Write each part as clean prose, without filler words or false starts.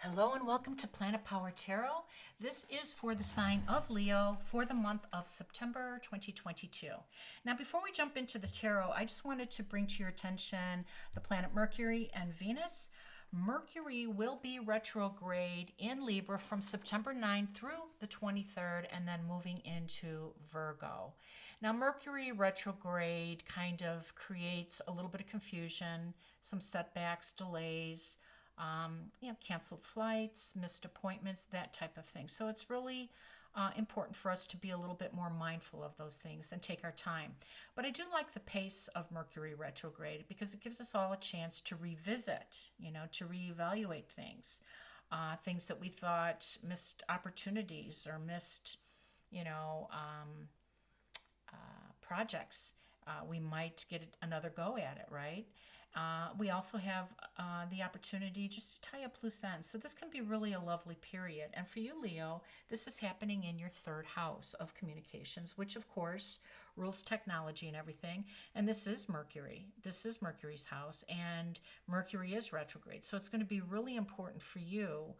Hello and welcome to Planet Power Tarot. This is for the sign of Leo for the month of September 2022. Now, before we jump into the tarot, I just wanted to bring to your attention the planet Mercury and Venus. Mercury will be retrograde in Libra from September 9th through the 23rd and then moving into Virgo. Now, Mercury retrograde kind of creates a little bit of confusion, some setbacks, delays, canceled flights, missed appointments, that type of thing. So it's really important for us to be a little bit more mindful of those things and take our time. But I do like the pace of Mercury retrograde because it gives us all a chance to revisit, to reevaluate things, things that we thought missed opportunities or missed, projects. We might get another go at it, right? We also have the opportunity just to tie up loose ends. So this can be really a lovely period. And for you, Leo, this is happening in your third house of communications, which of course rules technology and everything. And this is Mercury. This is Mercury's house, and Mercury is retrograde. So it's going to be really important for you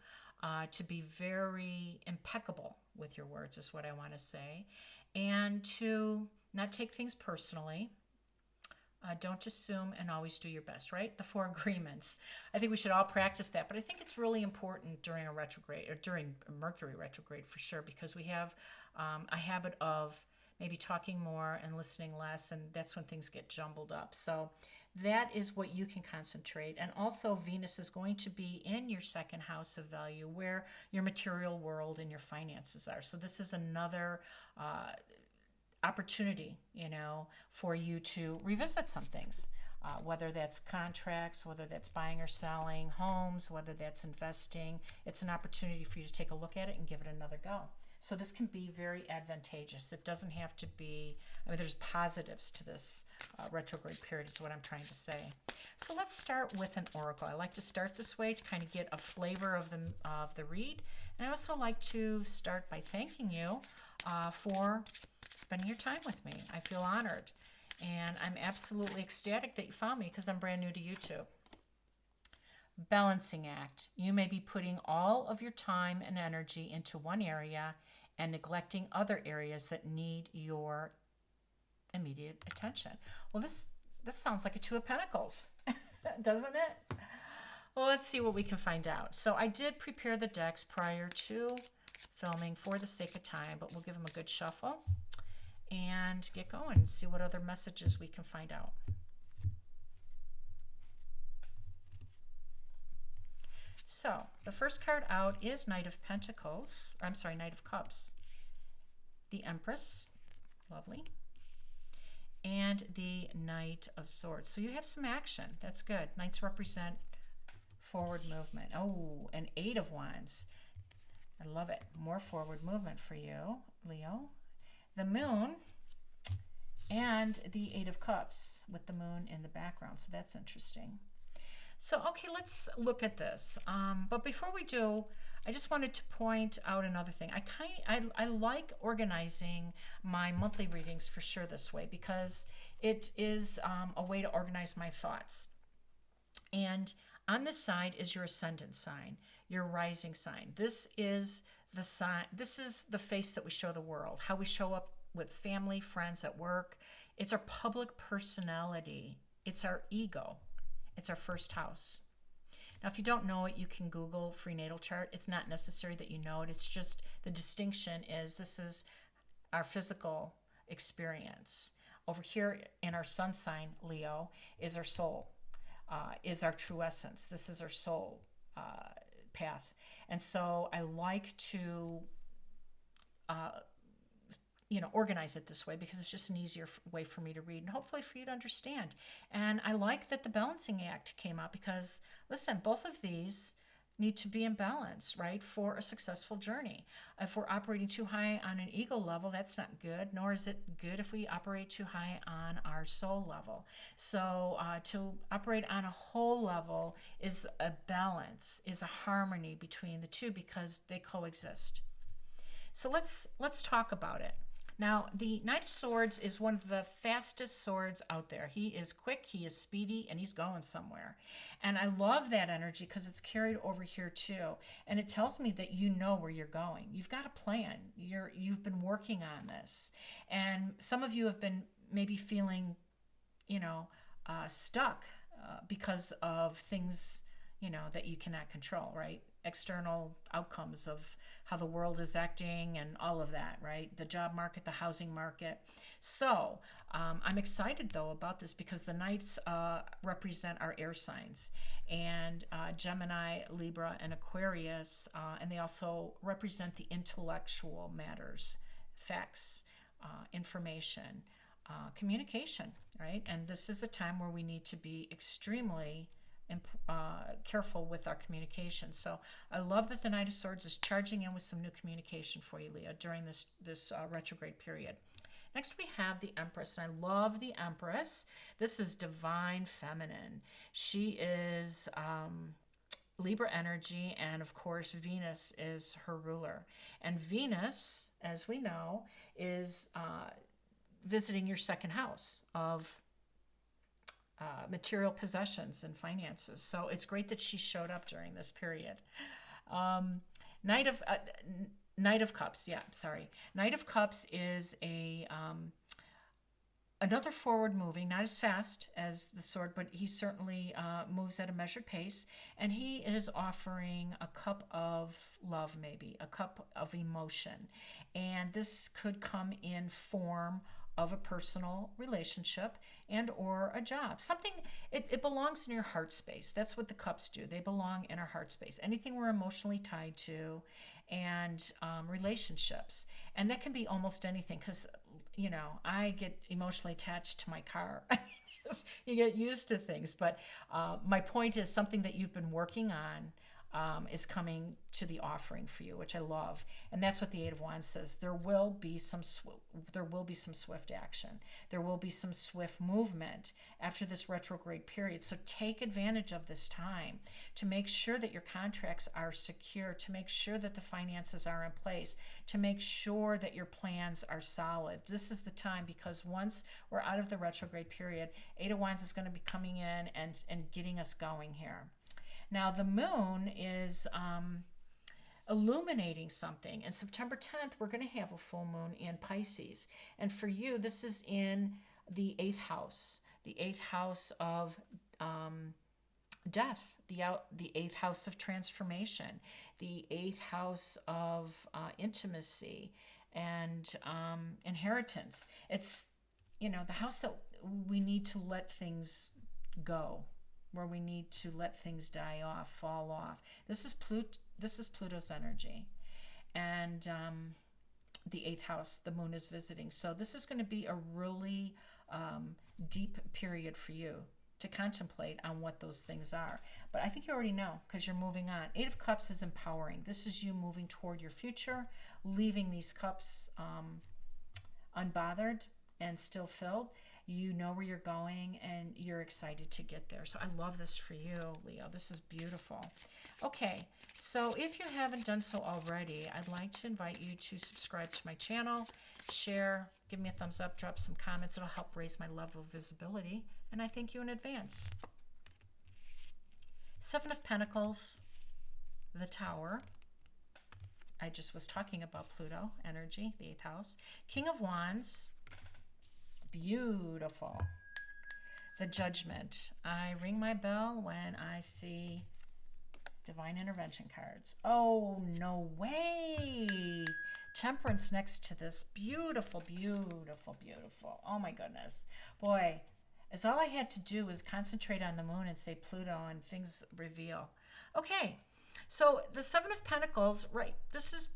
to be very impeccable with your words, is what I want to say, and to not take things personally. Don't assume and always do your best, right? The four agreements. I think we should all practice that, but I think it's really important during a retrograde or during Mercury retrograde for sure, because we have a habit of maybe talking more and listening less, and that's when things get jumbled up. So that is what you can concentrate. And also Venus is going to be in your second house of value, where your material world and your finances are. So this is another opportunity, for you to revisit some things, whether that's contracts, whether that's buying or selling homes, whether that's investing. It's an opportunity for you to take a look at it and give it another go. So this can be very advantageous. It doesn't have to be, there's positives to this retrograde period is what I'm trying to say. So let's start with an oracle. I like to start this way to kind of get a flavor of the read. And I also like to start by thanking you for spending your time with me. I feel honored, and I'm absolutely ecstatic that you found me because I'm brand new to YouTube. Balancing act. You may be putting all of your time and energy into one area and neglecting other areas that need your immediate attention. Well, this sounds like a Two of Pentacles, doesn't it? Well, let's see what we can find out. So I did prepare the decks prior to filming for the sake of time, but we'll give them a good shuffle and get going and see what other messages we can find out. So the first card out is Knight of Pentacles. I'm sorry, Knight of Cups. The Empress, lovely. And the Knight of Swords. So you have some action. That's good. Knights represent forward movement. Oh, an Eight of Wands. I love it. More forward movement for you, Leo. The Moon and the Eight of Cups with the Moon in the background. So that's interesting. So, okay, let's look at this. But before we do, I just wanted to point out another thing. I like organizing my monthly readings for sure this way, because it is a way to organize my thoughts. And on this side is your ascendant sign, your rising sign. This is the sign. This is the face that we show the world, how we show up with family, friends, at work. It's our public personality. It's our ego. It's our first house. Now, if you don't know it, you can Google free natal chart. It's not necessary that you know it. It's just the distinction is this is our physical experience. Over here in our sun sign, Leo, is our soul, is our true essence. This is our soul path. And so I like to organize it this way because it's just an easier way for me to read and hopefully for you to understand. And I like that the balancing act came out because, listen, both of these need to be in balance, right, for a successful journey. If we're operating too high on an ego level, that's not good, nor is it good if we operate too high on our soul level. So to operate on a whole level is a balance, is a harmony between the two because they coexist. So let's talk about it. Now, the Knight of Swords is one of the fastest swords out there. He is quick, he is speedy, and he's going somewhere. And I love that energy because it's carried over here too. And it tells me that you know where you're going. You've got a plan. You've been working on this. And some of you have been maybe feeling, stuck because of things, that you cannot control, right? External outcomes of how the world is acting and all of that, right? The job market, the housing market. So I'm excited though about this because the Knights represent our air signs, and Gemini, Libra, and Aquarius, and they also represent the intellectual matters, facts, information, communication, right? And this is a time where we need to be extremely careful with our communication. So I love that the Knight of Swords is charging in with some new communication for you, Leo, during this retrograde period. Next, we have the Empress, and I love the Empress. This is divine feminine. She is Libra energy, and of course, Venus is her ruler. And Venus, as we know, is visiting your second house of material possessions and finances. So it's great that she showed up during this period. Knight of Cups. Yeah, sorry. Knight of Cups is another forward moving, not as fast as the sword, but he certainly moves at a measured pace. And he is offering a cup of love, maybe a cup of emotion. And this could come in form of a personal relationship and or a job. Something, it belongs in your heart space. That's what the cups do. They belong in our heart space. Anything we're emotionally tied to, and relationships. And that can be almost anything, because, I get emotionally attached to my car. You get used to things. But my point is, something that you've been working on is coming to the offering for you, which I love. And that's what the Eight of Wands says. There will be some swift action. There will be some swift movement after this retrograde period. So take advantage of this time to make sure that your contracts are secure, to make sure that the finances are in place, to make sure that your plans are solid. This is the time, because once we're out of the retrograde period, Eight of Wands is going to be coming in and getting us going here. Now, the moon is illuminating something. And September 10th, we're going to have a full moon in Pisces. And for you, this is in the 8th house, the 8th house of death, the 8th house of transformation, the 8th house of intimacy and inheritance. It's, the house that we need to let things go, where we need to let things die off, fall off. This is Pluto's energy. And the 8th house, the moon is visiting. So this is going to be a really deep period for you to contemplate on what those things are. But I think you already know, because you're moving on. 8 of Cups is empowering. This is you moving toward your future, leaving these cups unbothered and still filled. You know where you're going, and you're excited to get there. So I love this for you, Leo. This is beautiful. Okay, so if you haven't done so already, I'd like to invite you to subscribe to my channel, share, give me a thumbs up, drop some comments. It'll help raise my level of visibility, and I thank you in advance. 7 of Pentacles, the Tower. I just was talking about Pluto energy, the 8th house. King of Wands. Beautiful. The Judgment. I ring my bell when I see divine intervention cards. Oh, no way. Temperance next to this. Beautiful, beautiful, beautiful. Oh my goodness. Boy, as all I had to do was concentrate on the moon and say Pluto, and things reveal. Okay, so the 7 of Pentacles, right, this is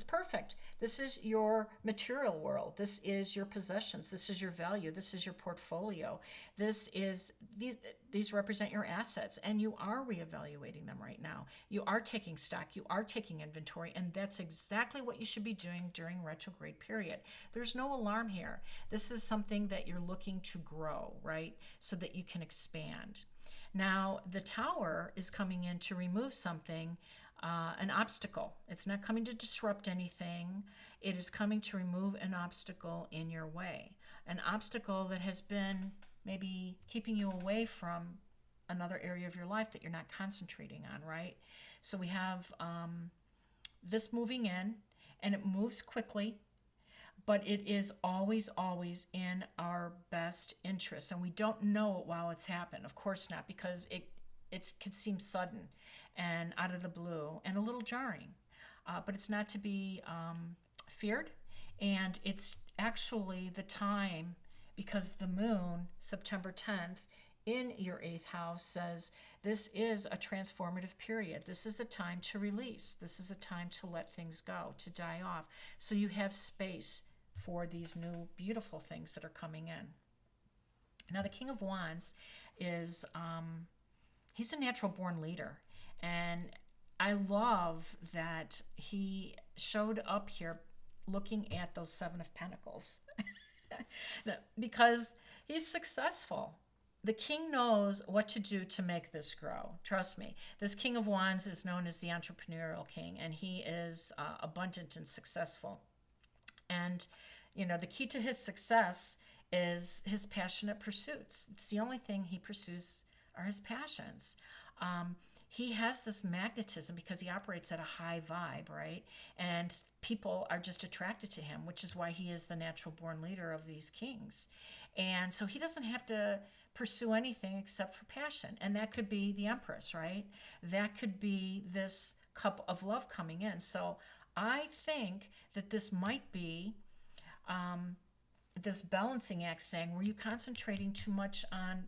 perfect. This is your material world. This is your possessions. This is your value. This is your portfolio. These represent your assets, and you are reevaluating them right now. You are taking stock. You are taking inventory, and that's exactly what you should be doing during retrograde period. There's no alarm here. This is something that you're looking to grow, right, so that you can expand. Now, the Tower is coming in to remove something an obstacle. It's not coming to disrupt anything. It is coming to remove an obstacle in your way, an obstacle that has been maybe keeping you away from another area of your life that you're not concentrating on, right? So we have this moving in, and it moves quickly, but it is always, always in our best interest. And we don't know it while it's happened. Of course not, because it can seem sudden and out of the blue and a little jarring. But it's not to be feared. And it's actually the time, because the moon, September 10th, in your 8th house says this is a transformative period. This is the time to release. This is a time to let things go, to die off. So you have space for these new beautiful things that are coming in. Now the King of Wands is, he's a natural born leader. And I love that he showed up here looking at those 7 of Pentacles because he's successful. The king knows what to do to make this grow. Trust me. This King of Wands is known as the entrepreneurial king, and he is abundant and successful. And, you know, the key to his success is his passionate pursuits. It's the only thing he pursues are his passions. He has this magnetism because he operates at a high vibe, right? And people are just attracted to him, which is why he is the natural born leader of these kings. And so he doesn't have to pursue anything except for passion. And that could be the Empress, right? That could be this cup of love coming in. So I think that this might be this balancing act saying, were you concentrating too much on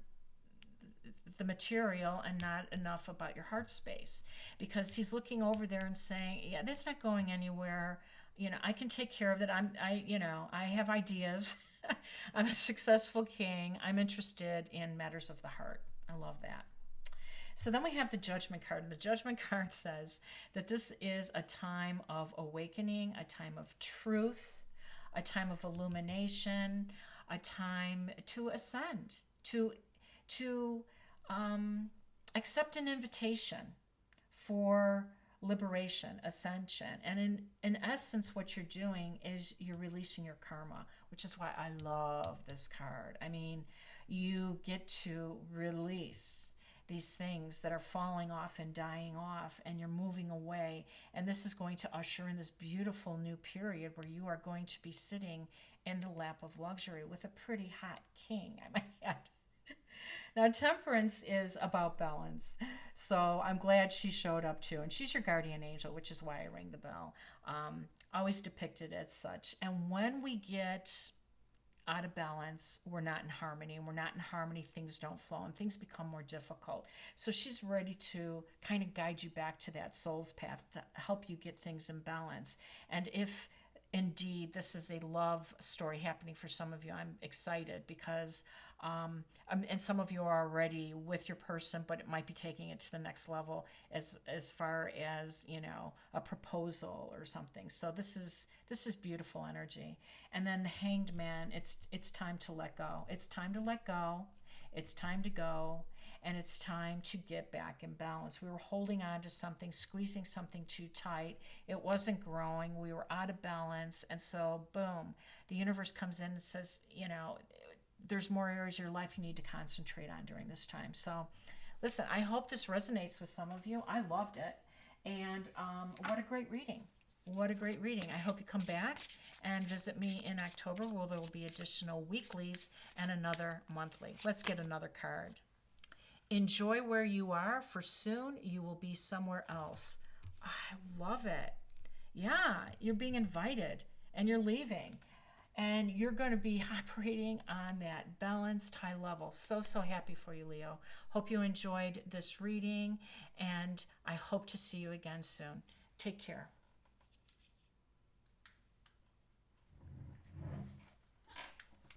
the material and not enough about your heart space? Because he's looking over there and saying, yeah, that's not going anywhere. You know, I can take care of it. I have ideas. I'm a successful king. I'm interested in matters of the heart. I love that. So then we have the Judgment card. And the Judgment card says that this is a time of awakening, a time of truth, a time of illumination, a time to ascend, to accept an invitation for liberation, ascension. And in essence, what you're doing is you're releasing your karma, which is why I love this card. I mean, you get to release these things that are falling off and dying off, and you're moving away. And this is going to usher in this beautiful new period where you are going to be sitting in the lap of luxury with a pretty hot king, I might add. Now, Temperance is about balance, so I'm glad she showed up too. And she's your guardian angel, which is why I ring the bell. Always depicted as such. And when we get out of balance, we're not in harmony. And we're not in harmony, things don't flow, and things become more difficult. So she's ready to kind of guide you back to that soul's path to help you get things in balance. And if indeed this is a love story happening for some of you, I'm excited because and some of you are already with your person, but it might be taking it to the next level as far as, you know, a proposal or something. So this is beautiful energy. And then the Hanged Man, it's time to let go. It's time to let go. It's time to go. And it's time to get back in balance. We were holding on to something, squeezing something too tight. It wasn't growing. We were out of balance. And so, boom, the universe comes in and says, you know, there's more areas of your life you need to concentrate on during this time. So, listen, I hope this resonates with some of you. I loved it. And what a great reading. What a great reading. I hope you come back and visit me in October, where there will be additional weeklies and another monthly. Let's get another card. Enjoy where you are, for soon you will be somewhere else. I love it. Yeah, you're being invited and you're leaving. And you're going to be operating on that balanced high level. So happy for you, Leo. Hope you enjoyed this reading, and I hope to see you again soon. Take care.